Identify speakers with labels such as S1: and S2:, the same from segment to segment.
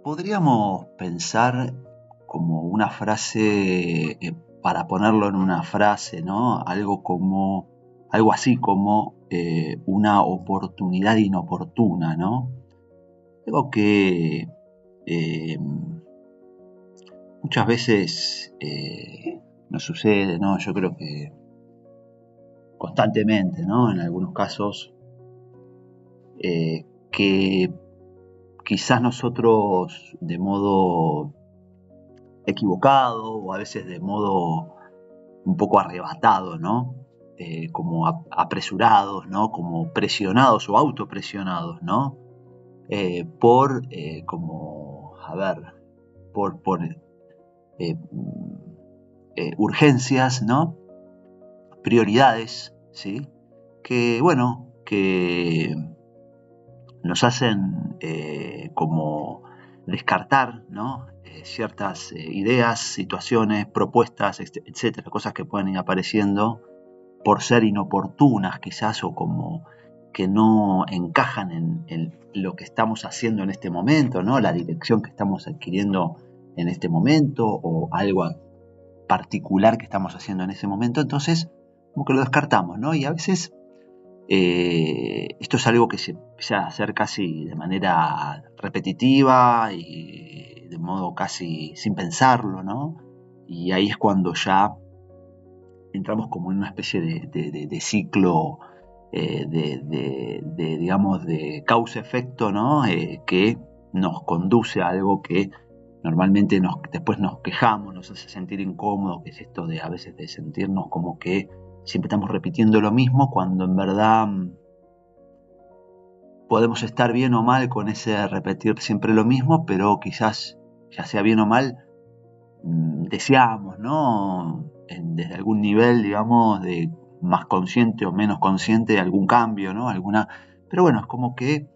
S1: Podríamos pensar como una frase, para ponerlo en una frase, ¿no? Algo así como una oportunidad inoportuna, ¿no? Algo que eh, muchas veces nos sucede, ¿no? Yo creo que constantemente, ¿no? En algunos casos, que quizás nosotros de modo equivocado o a veces de modo un poco arrebatado, ¿no? Como apresurados, ¿no? Como presionados o autopresionados, ¿no? Por urgencias, ¿no? Prioridades, ¿sí? Que, bueno, que nos hacen como descartar, ¿no? Ciertas ideas, situaciones, propuestas, etcétera, cosas que pueden ir apareciendo por ser inoportunas quizás o como que no encajan en lo que estamos haciendo en este momento, ¿no? La dirección que estamos adquiriendo en este momento o algo particular que estamos haciendo en ese momento, entonces como que lo descartamos, ¿no? Y a veces esto es algo que se empieza a hacer casi de manera repetitiva y de modo casi sin pensarlo, ¿no? Y ahí es cuando ya entramos como en una especie de ciclo digamos, de causa-efecto, ¿no? Que nos conduce a algo que normalmente después nos quejamos, nos hace sentir incómodo, que es esto de a veces de sentirnos como que siempre estamos repitiendo lo mismo, cuando en verdad podemos estar bien o mal con ese repetir siempre lo mismo, pero quizás, ya sea bien o mal, deseamos, ¿no? Desde algún nivel, digamos, de más consciente o menos consciente de algún cambio, ¿no? Pero bueno, es como que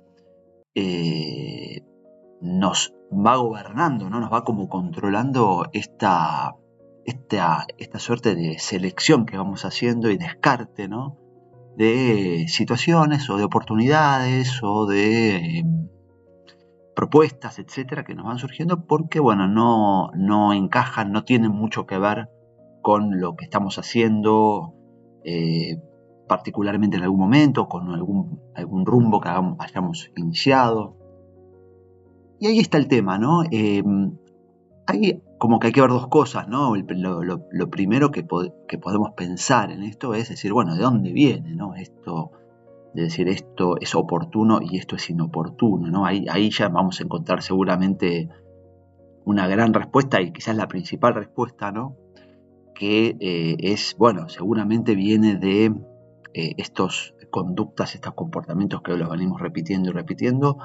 S1: nos va gobernando, ¿no? Nos va como controlando esta suerte de selección que vamos haciendo y descarte, ¿no? De situaciones o de oportunidades o de propuestas, etcétera, que nos van surgiendo porque, bueno, no encajan, no tienen mucho que ver con lo que estamos haciendo, particularmente en algún momento, con algún rumbo que hayamos iniciado. Y ahí está el tema, ¿no? Ahí como que hay que ver dos cosas, ¿no? Lo primero que podemos pensar en esto es decir, bueno, ¿de dónde viene, ¿no? Esto de decir esto es oportuno y esto es inoportuno, ¿no? Ahí ya vamos a encontrar seguramente una gran respuesta y quizás la principal respuesta, ¿no? Que es, bueno, seguramente viene de estas conductas, estos comportamientos que los venimos repitiendo y repitiendo,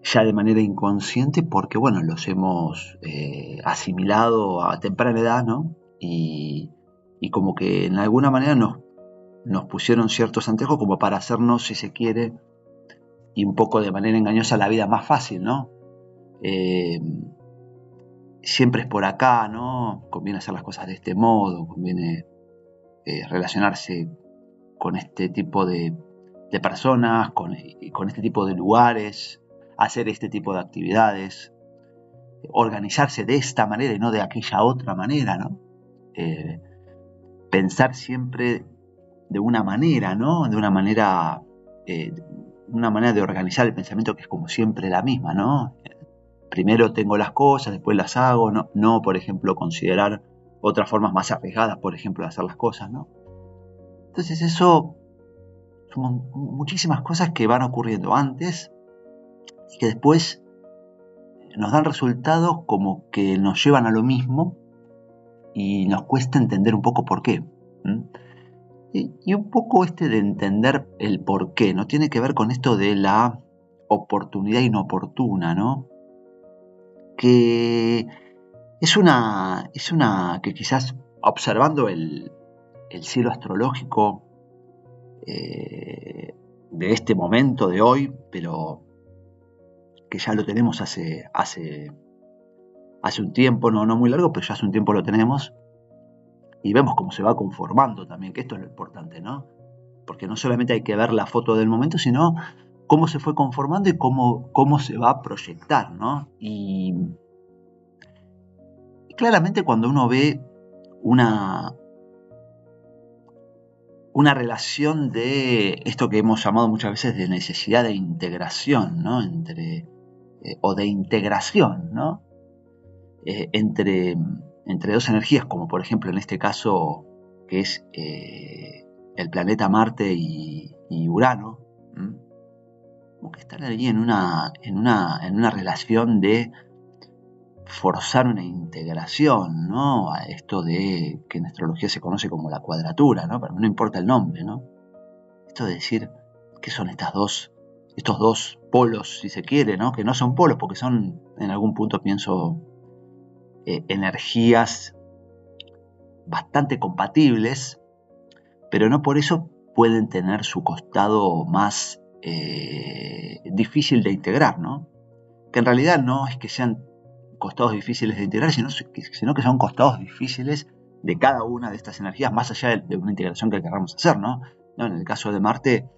S1: ya de manera inconsciente, porque, bueno, los hemos asimilado a temprana edad, ¿no? Y como que en alguna manera nos pusieron ciertos anteojos como para hacernos, si se quiere, y un poco de manera engañosa la vida más fácil, ¿no? Siempre es por acá, ¿no? Conviene hacer las cosas de este modo, conviene relacionarse con este tipo de personas, con este tipo de lugares, hacer este tipo de actividades, organizarse de esta manera y no de aquella otra manera, ¿no? Pensar siempre de una manera, ¿no? De una manera de organizar el pensamiento que es como siempre la misma, ¿no? Primero tengo las cosas, después las hago, no por ejemplo, considerar otras formas más arriesgadas, por ejemplo, de hacer las cosas, ¿no? Entonces eso son muchísimas cosas que van ocurriendo antes y que después nos dan resultados como que nos llevan a lo mismo y nos cuesta entender un poco por qué. Y un poco de entender el por qué, ¿no? Tiene que ver con esto de la oportunidad inoportuna, ¿no? Que es una que quizás observando el cielo astrológico de este momento, de hoy, pero que ya lo tenemos hace un tiempo, no muy largo, pero ya hace un tiempo lo tenemos, y vemos cómo se va conformando también, que esto es lo importante, ¿no? Porque no solamente hay que ver la foto del momento, sino cómo se fue conformando y cómo se va a proyectar, ¿no? Y claramente cuando uno ve una relación de esto que hemos llamado muchas veces de necesidad de integración, ¿no? O de integración, ¿no? Entre dos energías, como por ejemplo en este caso que es el planeta Marte y Urano, como que están allí en una relación de forzar una integración, ¿no? A esto de que en astrología se conoce como la cuadratura, ¿no? Pero no importa el nombre, ¿no? Esto de decir, ¿qué son estos dos polos, si se quiere, ¿no? Que no son polos, porque son, en algún punto pienso, energías bastante compatibles, pero no por eso pueden tener su costado más difícil de integrar, ¿no? Que en realidad no es que sean costados difíciles de integrar, sino que son costados difíciles de cada una de estas energías, más allá de una integración que queramos hacer, ¿no? En el caso de Marte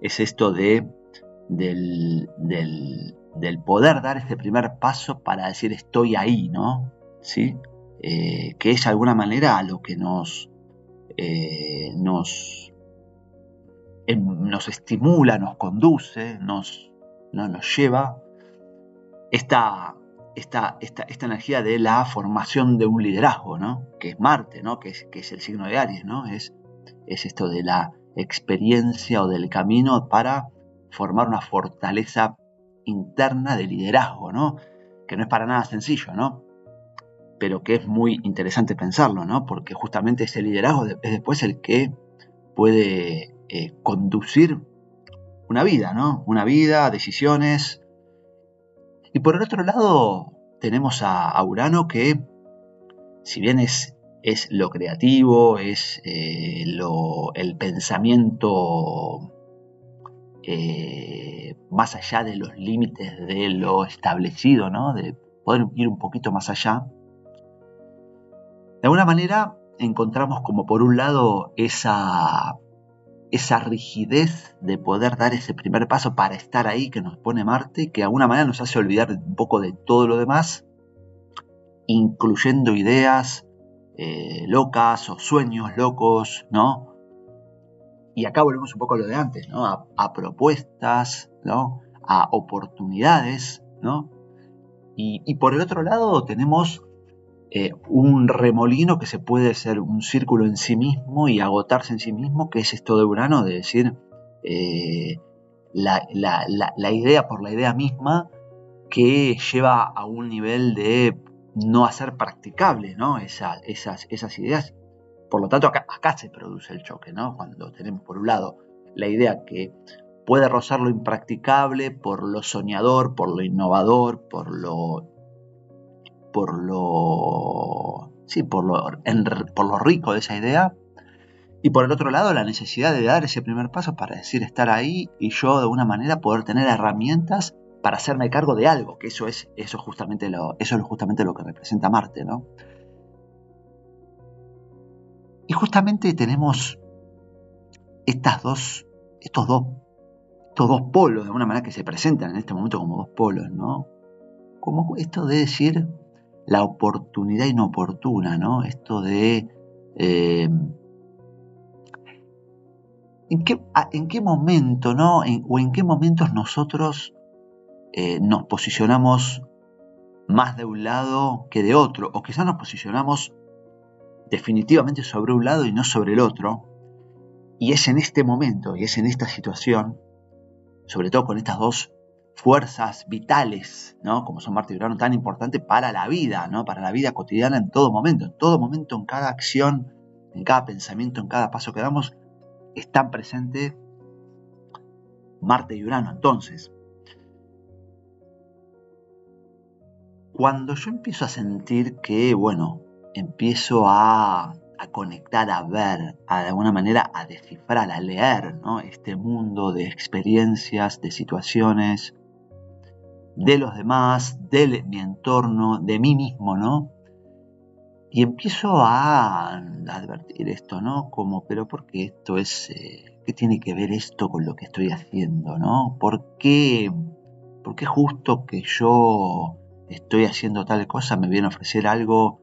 S1: es esto del poder dar este primer paso para decir estoy ahí, ¿no? ¿Sí? Que es de alguna manera a lo que nos estimula, nos conduce, nos lleva esta energía de la formación de un liderazgo, ¿no? Que es Marte, ¿no? Que es el signo de Aries, ¿no? Es esto de la experiencia o del camino para formar una fortaleza interna de liderazgo, ¿no? Que no es para nada sencillo, ¿no? Pero que es muy interesante pensarlo, ¿no? Porque justamente ese liderazgo es después el que puede conducir una vida, ¿no? Una vida, decisiones. Y por el otro lado tenemos a Urano, que si bien es lo creativo, es el pensamiento más allá de los límites de lo establecido, ¿no? De poder ir un poquito más allá. De alguna manera encontramos como por un lado esa rigidez de poder dar ese primer paso para estar ahí que nos pone Marte, que de alguna manera nos hace olvidar un poco de todo lo demás, incluyendo ideas locas o sueños locos, ¿no? Y acá volvemos un poco a lo de antes, ¿no? A propuestas, ¿no? A oportunidades, ¿no? Y por el otro lado tenemos un remolino que se puede ser un círculo en sí mismo y agotarse en sí mismo, que es esto de Urano, de decir la idea por la idea misma, que lleva a un nivel de no hacer practicable, ¿no? esas ideas. Por lo tanto, acá se produce el choque, ¿no? Cuando tenemos por un lado la idea que puede rozar lo impracticable por lo soñador, por lo innovador, por lo rico de esa idea, y por el otro lado la necesidad de dar ese primer paso para decir estar ahí y yo de alguna manera poder tener herramientas para hacerme cargo de algo, que eso es justamente lo que representa Marte, ¿no? Y justamente tenemos estos dos polos de alguna manera que se presentan en este momento como dos polos, ¿no? Como esto de decir la oportunidad inoportuna, ¿no? Esto de ¿en qué momento, ¿no? O en qué momentos nosotros nos posicionamos más de un lado que de otro, o quizás nos posicionamos definitivamente sobre un lado y no sobre el otro, y es en este momento, y es en esta situación, sobre todo con estas dos fuerzas vitales, ¿no? Como son Marte y Urano, tan importantes para la vida, ¿no? Para la vida cotidiana en todo momento, en cada acción, en cada pensamiento, en cada paso que damos, están presentes Marte y Urano. Entonces, cuando yo empiezo a sentir que, bueno, empiezo a a conectar, a ver, de alguna manera a descifrar, a leer, ¿no? Este mundo de experiencias, de situaciones, de los demás, de mi entorno, de mí mismo, ¿no? Y empiezo a advertir esto, ¿no? Como, pero ¿por qué esto es, qué tiene que ver esto con lo que estoy haciendo, ¿no? ¿Por qué justo que yo estoy haciendo tal cosa me viene a ofrecer algo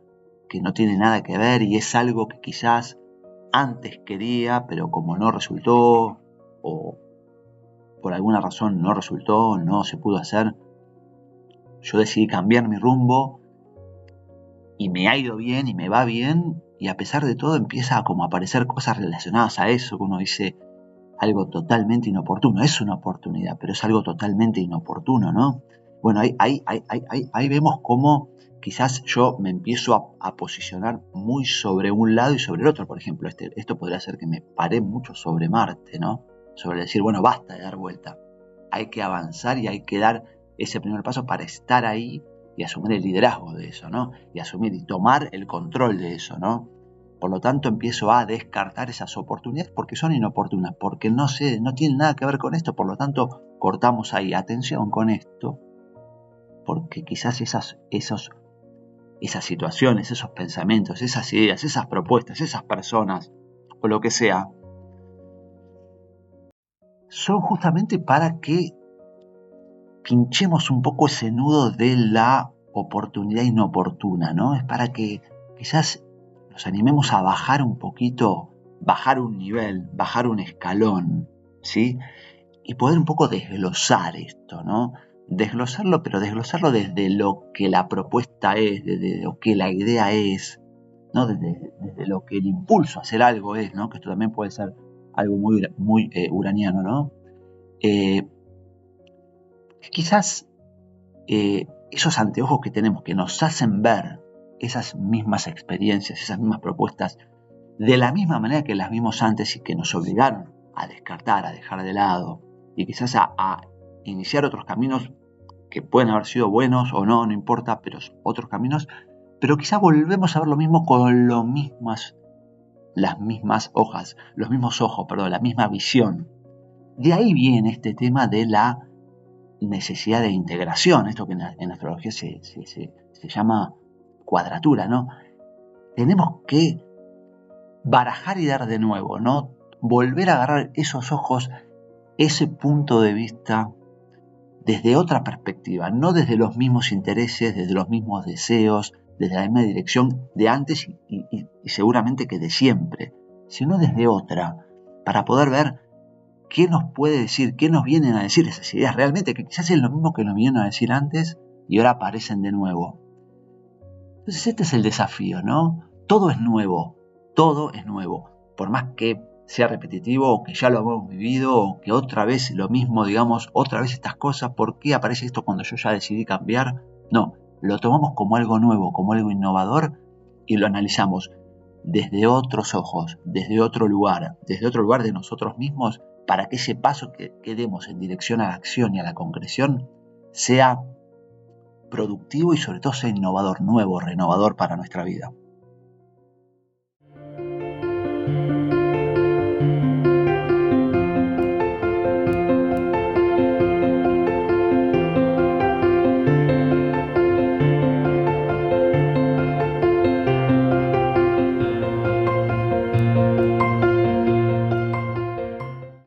S1: que no tiene nada que ver y es algo que quizás antes quería, pero como no resultó o por alguna razón no resultó, no se pudo hacer, yo decidí cambiar mi rumbo y me ha ido bien y me va bien y a pesar de todo empieza a como aparecer cosas relacionadas a eso que uno dice algo totalmente inoportuno. Es una oportunidad, pero es algo totalmente inoportuno, ¿no? Bueno, ahí vemos cómo quizás yo me empiezo a posicionar muy sobre un lado y sobre el otro. Por ejemplo, esto podría ser que me paré mucho sobre Marte, ¿no? Sobre decir, bueno, basta de dar vuelta. Hay que avanzar y hay que dar ese primer paso para estar ahí y asumir el liderazgo de eso, ¿no? Y asumir y tomar el control de eso, ¿no? Por lo tanto, empiezo a descartar esas oportunidades porque son inoportunas, porque no tienen nada que ver con esto, por lo tanto, cortamos ahí. Atención con esto, porque quizás esas situaciones, esos pensamientos, esas ideas, esas propuestas, esas personas, o lo que sea, son justamente para que pinchemos un poco ese nudo de la oportunidad inoportuna, ¿no? Es para que quizás nos animemos a bajar un poquito, bajar un nivel, bajar un escalón, ¿sí? Y poder un poco desglosar esto, ¿no? Desglosarlo, pero desglosarlo desde lo que la propuesta es, desde lo que la idea es, ¿no? Desde lo que el impulso a hacer algo es, ¿no? Que esto también puede ser algo muy uraniano, ¿no? Quizás esos anteojos que tenemos que nos hacen ver esas mismas experiencias, esas mismas propuestas, de la misma manera que las vimos antes y que nos obligaron a descartar, a dejar de lado y quizás a iniciar otros caminos que pueden haber sido buenos o no, no importa, pero otros caminos, pero quizás volvemos a ver lo mismo con las mismas hojas, los mismos ojos, la misma visión. De ahí viene este tema de la necesidad de integración, esto que en astrología se llama cuadratura, ¿no? Tenemos que barajar y dar de nuevo, ¿no? Volver a agarrar esos ojos, ese punto de vista desde otra perspectiva, no desde los mismos intereses, desde los mismos deseos, desde la misma dirección de antes y seguramente que de siempre, sino desde otra, para poder ver qué nos puede decir, qué nos vienen a decir esas ideas realmente, que quizás es lo mismo que nos vinieron a decir antes y ahora aparecen de nuevo. Entonces este es el desafío, ¿no? Todo es nuevo, por más que sea repetitivo o que ya lo hemos vivido o que otra vez lo mismo, digamos, otra vez estas cosas, ¿por qué aparece esto cuando yo ya decidí cambiar? No, lo tomamos como algo nuevo, como algo innovador y lo analizamos desde otros ojos, desde otro lugar de nosotros mismos, para que ese paso que demos en dirección a la acción y a la concreción sea productivo y sobre todo sea innovador, nuevo, renovador para nuestra vida.